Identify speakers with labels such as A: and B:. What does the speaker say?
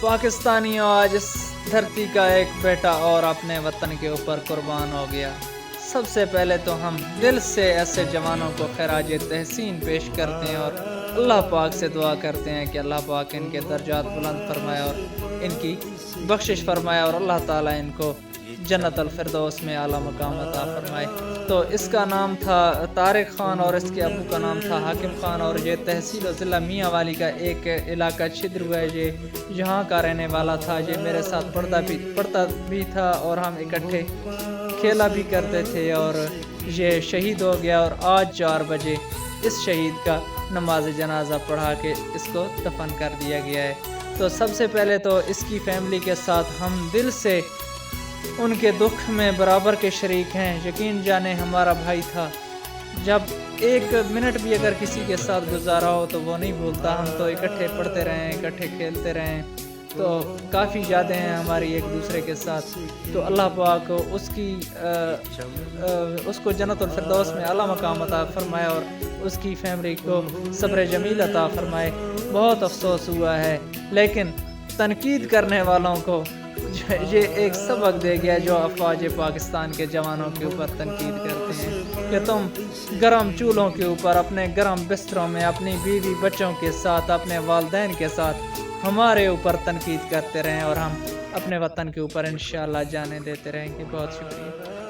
A: पाकिस्तानियों, आज इस धरती का एक बेटा और अपने वतन के ऊपर कुर्बान हो गया। सबसे पहले तो हम दिल से ऐसे जवानों को खराज तहसीन पेश करते हैं और अल्लाह पाक से दुआ करते हैं कि अल्लाह पाक इनके दर्जात बुलंद फरमाए और इनकी बख्शिश फरमाए और अल्लाह ताला इनको जन्नत अल फिरदौस में आला मकाम अता फरमाए। तो इसका नाम था तारिक ख़ान और इसके अबू का नाम था हाकिम ख़ान और ये तहसील और ज़िला मियाँ वाली का एक इलाका छिद्र हुआ है। ये यहाँ का रहने वाला था। ये मेरे साथ पढ़ता भी था और हम इकट्ठे खेला भी करते थे और ये शहीद हो गया और आज 4 बजे इस शहीद का नमाज जनाजा पढ़ा के इसको दफन कर दिया गया है। तो सबसे पहले तो इसकी फैमिली के साथ हम दिल से उनके दुख में बराबर के शरीक हैं। यकीन जाने हमारा भाई था, जब एक मिनट भी अगर किसी के साथ गुजारा हो तो वो नहीं भूलता। हम तो इकट्ठे पढ़ते रहे हैं, इकट्ठे खेलते रहे हैं, तो काफ़ी यादें हैं हमारी एक दूसरे के साथ। तो अल्लाह पाक उसको जन्नत अल फिरदौस में आला मकाम अता फरमाए और उसकी फैमिली को सब्र जमील अता फरमाए। बहुत अफसोस हुआ है, लेकिन तनकीद करने वालों को ये एक सबक दे गया जो अफवाज पाकिस्तान के जवानों के ऊपर तनकीद करते हैं कि तुम गर्म चूल्हों के ऊपर अपने गर्म बिस्तरों में अपनी बीवी बच्चों के साथ अपने वालिदैन के साथ हमारे ऊपर तनकीद करते रहें और हम अपने वतन के ऊपर इंशाअल्लाह जाने देते रहेंगे। बहुत शुक्रिया।